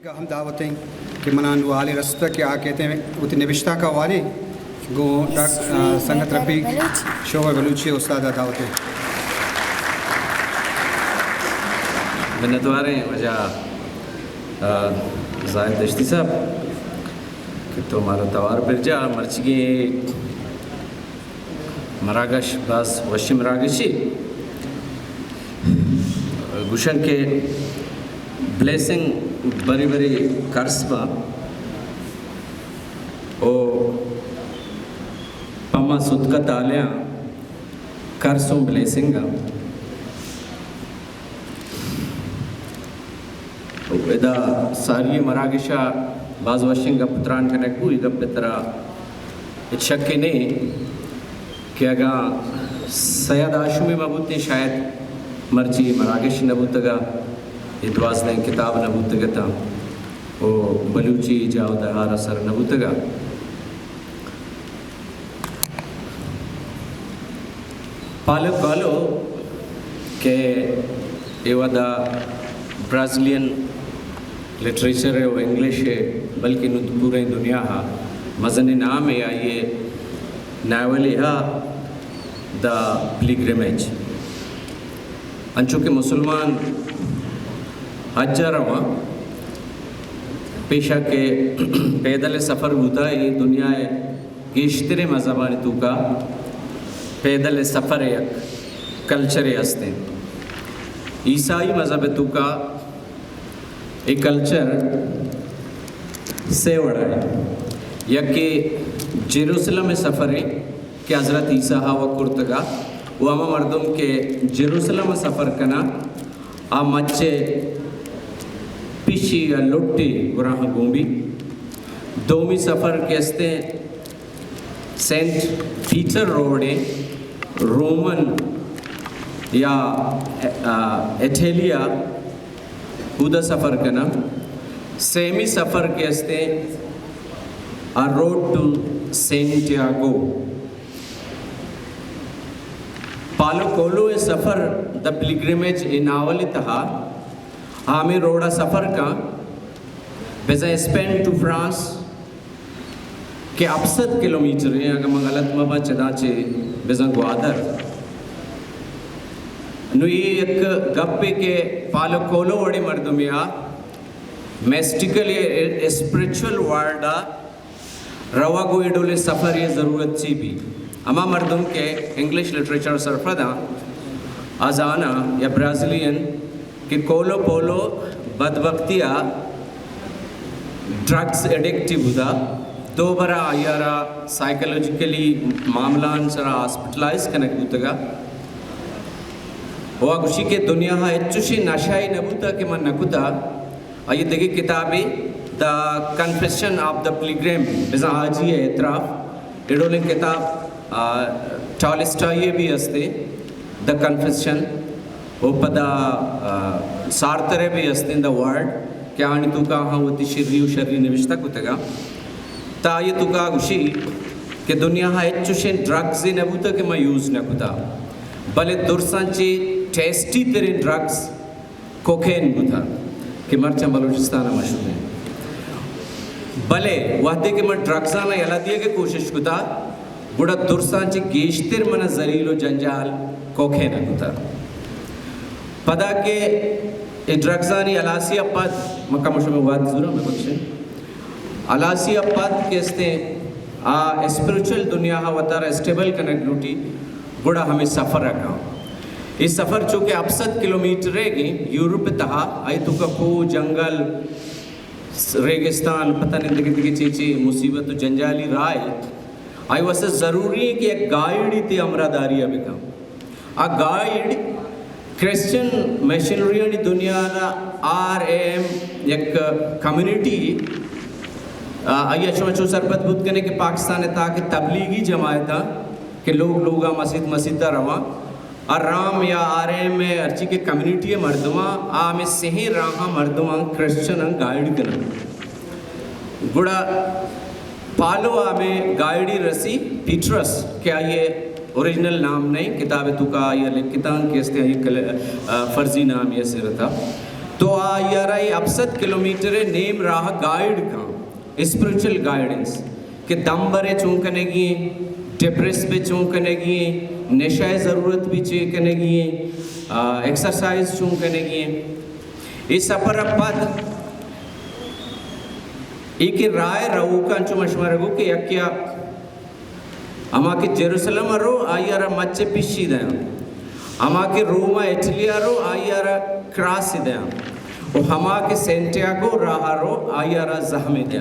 हम दावतें कि मनान वाले रस्ता के आ कहते हैं उतने निविश्ता का वाले गो संगत रबी शोभा बलूची उस्ताद दावतें मिन्नतवारे वजह जाहिद दश्ती साहब कि तो हमारा तवार बिरजा मर्ची मरागश बास वशी मरागशी गुशन के ब्लेसिंग बरी बरी कर्सबा ओ पम्मा सुदका तालिया कर्सों ब्लेसिंगा इदा सारी मरागिशा बाज वशिंग पुत्रान कने कोई गप तरा इच्छके ने कि अगर सैयद आशमी मबूते शायद मर्जी मरागिश नबूतगा इद्वाज ने किताब नबूतगा था ओ बलूची जाओ दहार असर नबूतगा पालो कालो के एवदा ब्राज़ीलियन लिटरेचर है वो इंग्लिश है बल्कि पूरे दुनिया हा मज़न नाम है या ये नावल है द पिलग्रिमेज अंचु के मुसलमान हज रवा पेशा के पैदल सफ़र होता है ये दुनिया है गेश्तरे मज़हबानी तू का पैदल सफ़र है कल्चर हस्ते ईसाई मज़हब तू का एक कल्चर से वड़ा है या कि जेरूसलम में सफ़र है कि हज़रत ईसा व कुर्तगा वो अमा मर्दों के जेरूसलम में सफ़र करना आ मच्चे पिशी या लुट्टी गुराह गोंबी दोमी सफ़र के हस्ते सेंट पीटर रोड है रोमन या एथेलिया उदा सफ़र करना सेमी सफ़र के हस्ते आ रोड टू सेंटियागो पालो कोलो ए सफ़र द पिलग्रिमेज ए नावल तहा हमें रोड़ा सफ़र का बेजा स्पेन टू फ्रांस के 68 किलोमीटर है अगर मैं गलत मबा चदाचे बेजा ग्वादर नु ये एक गप्पे के पालो कोलो वड़े मर्दमिया मेस्टिकल ये स्पिरिचुअल वर्ल्ड रवा गो इडोले सफ़र ये ज़रूरत ची भी अमा मर्दों के इंग्लिश लिटरेचर सरफदा आजाना या ब्राज़ीलियन के कोलो पोलो बदबख्तिया ड्रग्स एडिक्टिव हुदा दो बरा आयारा साइकोलॉजिकली मामलान सरा हॉस्पिटलाइज कनेक्ट होतगा वो खुशी के दुनिया हा इच्छुशी नशाई नबूता के मन नकुता आये देखिए किताबी the confession of the pilgrim बिज़ा आजी है इतराफ इडोलिंग किताब टॉलस्टॉय भी हस्ते द कन्फेशन वो पदा सार्तरे भी हस्ते द वर्ड क्या आनी तू का हाँ वो शर्री निविष्टा कुतगा ता ये तू का खुशी के दुनिया हा इच्छुशी ड्रग्स नबूता के मैं यूज़ नकुता भले दुर्सांची टेस्टी तेरे ड्रग्स कोकेन बुथा कि मर्चा बलूचिस्तान मशहूर है भले वादे के मैं ड्रग्स आना यला दिए के कोशिश कुता बुढ़ा दुर्सांची गेश्तिर मना जरीलो जंजाल कोकेन बुथा पदा के ड्रग्स आनी अलासिया पद मक्का मुशो में वाद ज़रूर में बख्शे अलासिया पद के स्ते स्पिरिचुअल दुनिया हा वतारा स्टेबल कनेक्टिविटी बुढ़ा हमें सफ़र रखा इस सफ़र चूँकि 68 किलोमीटर रहेगी यूरोप तहा आई तो का खो जंगल रेगिस्तान पता नहीं दिखे दिखे चीची मुसीबत जंजाली राय आई वैसे ज़रूरी है कि एक गाइड ही थी अमरादारी अभी का आ गाइड क्रिश्चियन मशीनरी दुनिया ना RM एक कम्युनिटी आइए चो सरबत बुद्ध करने के पाकिस्तान है ताकि तबलीगी जमायत कि लोग मस्जिद रवा आराम या RM में अर्ची के कम्युनिटी मर्दमा आ में सही राहा मर्दमा क्रिश्चियन गाइड करना गुड़ा पालो आ में गाइडी रसी पीटरस क्या ये ओरिजिनल नाम नहीं किताब तुका या लिखितान के ये फर्जी नाम ये से रहता तो यारा ये 70 किलोमीटर नेम रहा गाइड का स्पिरिचुअल गाइडेंस के दम बरे चूंकने की डिप्रेस पे चूंकने की नशा ज़रूरत भी चूंकने की एक्सरसाइज चूंकने की इस सफर पद एक राय रहू का चु मशवरा को कि क्या अमा के जेरूसलम रो आयारा मच्चे पिशी दे अमा के रोमा इटली रो आयारा क्रास दे और हमा के सेंटियागो राह रो आयारा जहमे दे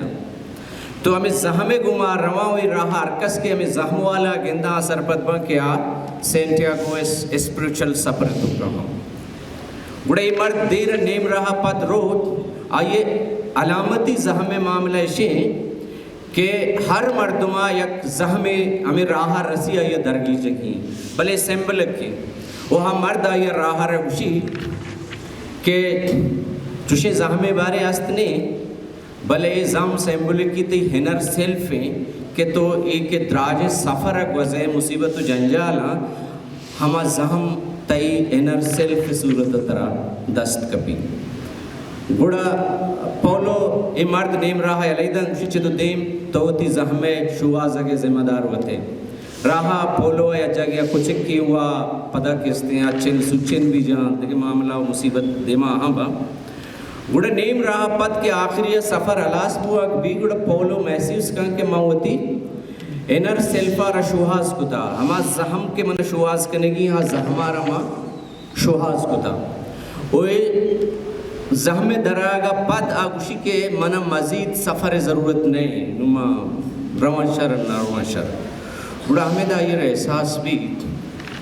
तो हमें जहमे गुमा रवा हुई राह अरकस के हमें जहम वाला गेंदा सरपत बा क्या सेंटियागो स्पिरिचुअल सफर तो कहो गुड़े मर्द देर नेम रहा पद रो आइए अलामती जहमे मामला इशे के हर मर्दमा यक जहमे हमें राह रसिया ये दरगी जगी भले सिंबल के वो हम मर्द आइए राह रशी के चुशे जहमे बारे आस्तने भले जम सिंबल की ती हिनर सेल्फ है के तो एक द्राज सफर वज़े मुसीबत जंजाला हम जहम तई हिनर सेल्फ सूरत तरह दस्त कपी गुड़ा पौलो ए मर्द नेम रहा अलैदन शिचित देम तोती जहमे शुवा जगे जिम्मेदार होते रहा पोलो या जगह कुछ की हुआ पदा किस्ते अच्छे सुचिन भी जान देखिए मामला मुसीबत देमा हाँ बा गुड़ा नेम रहा पद के आखिरी सफ़र अलास हुआ भी गुड़ा पोलो महसूस कर के मावती एनर सेल्फा रशुहास कुता हमा जहम के मन शुहास करने की हाँ जहमा रमा शुहास कुता ओए जहमे दरागा पद आगुशी के मना मजीद सफ़र ज़रूरत नहीं नुमा रवाशर नारवाशर बुढ़ा हमें दा ये एहसास भी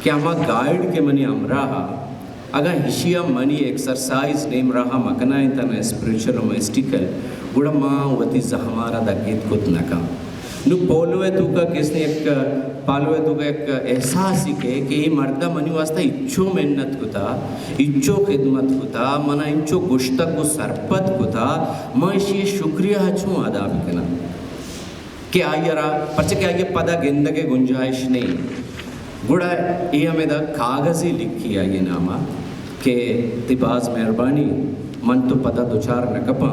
कि हम गाइड के मनी अमराहा अगर हिशिया मनी एक्सरसाइज नेम रहा मकना इंतना स्पिरिचुअल मोस्टिकल बुढ़ा माँ वती जहमारा दा गीत कुत नका नु पोलोए तू का किसने एक पालोए तू का एक एहसास ही के कि ये मर्दा मनी वास्ता इच्छो मेहनत कुता इच्छो खिदमत कुता मना इच्छो गुश्तक को सरपत कुता मैं इसी शुक्रिया हचूं अदा भी करना कि आयरा पच्चे क्या ये पदा गेंद के गुंजाइश नहीं गुड़ा ये हमें दा कागज़ी लिखी है ये नामा के तिबाज मेहरबानी मन तो पता दो चार न कपा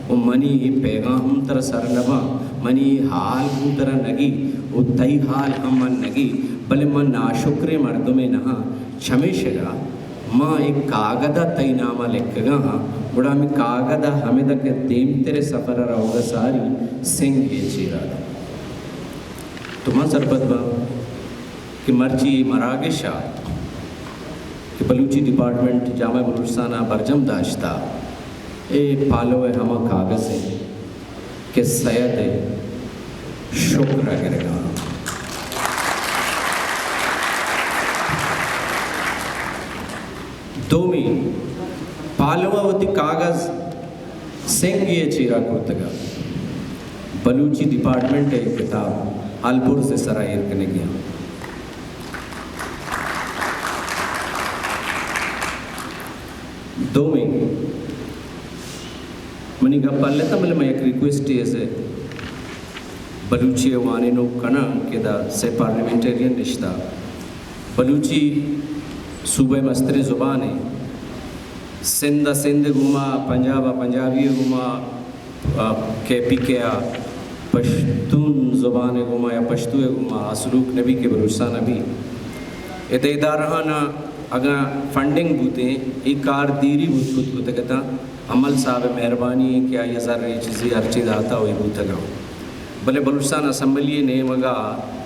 वो मनी पैगाम तर सर नबा मनी हाल हम तरह नगी वो तई हाल हम मन नगी भले मन नाशुक्रे मर्दों में नहा क्षमेशगा माँ एक कागदा तई नामा लिखगा हाँ बुढ़ा में कागदा हमें तक देम तेरे सफ़र रहोगा सारी सिंह ये चीरा तुम्हारा सरपत बा कि मर्जी मरागिशा कि बलूची डिपार्टमेंट जामा बलूचिस्ताना बरजम दाश्ता ए पालो है हमा कागज़ है कि सैयद शुक्र करेगा दोमी पालवा होती कागज़ सिंह ये चीरा कुर्तगा बलूची डिपार्टमेंट है किताब अलपुर से सरायर करने गया दो में मनी गप्पा लेता मतलब मैं एक रिक्वेस्ट है से बलूची वाने नो कना के दा से पार्लियामेंटेरियन रिश्ता बलूची सूबे मस्तरे ज़ुबान है सिंध घुमा पंजाबी घुमा के आ पश्तून ज़ुबान घुमा या पश्तू घुमा असलूक नबी के बलूचिस्तान अभी इते इदारा अगर फंडिंग बूते एक कार दीरी बूत खुद को तकता अमल साहब मेहरबानी क्या ये सारे चीज़ें हर चीज़ आता हुई बूतगा भले बलूचिस्तान असम्बली ने मगा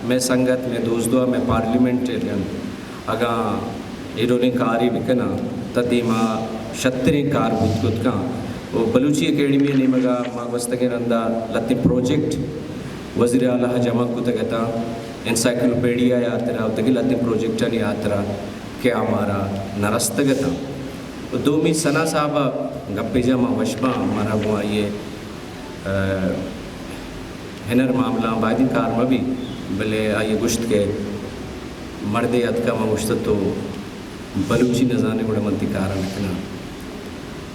मैं संगत में दोस्तों में पार्लियामेंटेरियन अगर इरोने कारी बिकना तदीमा शतरे कार बूत खुद का वो बलूची अकेडमी ने मगा माँ वस्तके नंदा लत्ती प्रोजेक्ट वज़ीर आला जमा को तकता इंसाइक्लोपीडिया यात्रा तक लत्ती प्रोजेक्ट ने यात्रा क्या हमारा नरस्तगता तो दो मी सना साहबा गप्पे जमा वशबा हमारा वो ये हिनर मामला बादी कार में भी भले आइए गुश्त के मर्दे अदका में गुश्त तो बलूची नजाने बड़े मंती कार रखना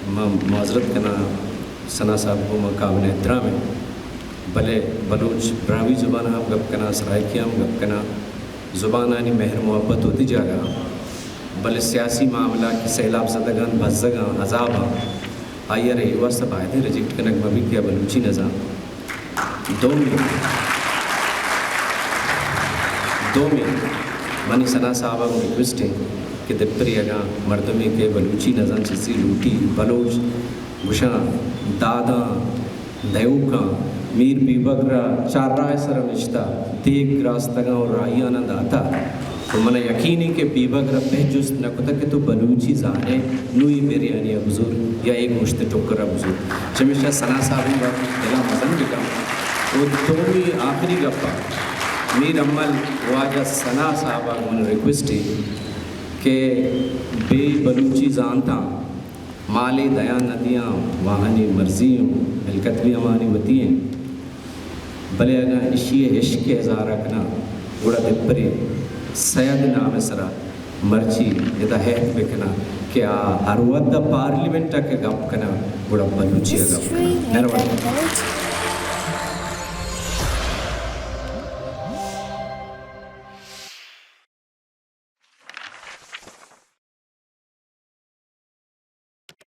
माजरत करना सना साहब को मकाबले इतरा में भले बलूच ब्रावी ज़ुबान हम गप करना सराइकिया हम गप करना ज़ुबानी मेहर मोहब्बत होती जाएगा भले सियासी मामला कि सैलाब ज़दगान भजगा अजाबा आइए रे युवा सब आए थे रिजेक्ट कनक मम्मी क्या बलूची नज़ा 2 मिनट मनी सना साहब को रिक्वेस्ट है कि दिप्रियगा मर्दमे के बलूची नज़ा चिसी लूटी बलोच गुशा दादा दयूका मीर बीबकरा चाराय सर रिश्ता देख रास्तगा और राई आनंद आता तो मन यकीन है कि बीबकरा पहजुस्त न कुता कि तो बलूची जाने नुई बिरयानी बुजुर्ग या एक मुश्त टोकरा बुजुर्ग जमिशा सना साहब का दिला मजन बिका वो दोमी आखिरी गप्पा मीर अमल वाजा सना साहब को रिक्वेस्ट है कि बे बलूची जानता माले दया नदियाँ वाहनी मर्जियों मिलकत भी हमारी होती हैं भले अगर इशिए इश्क हज़ार रखना गुड़ा दिपरे सैद नाम सरा मर्ची यदा है बिकना क्या हर वद्दा पार्लिमेंट के गप कना गुड़ा बलूची गप कना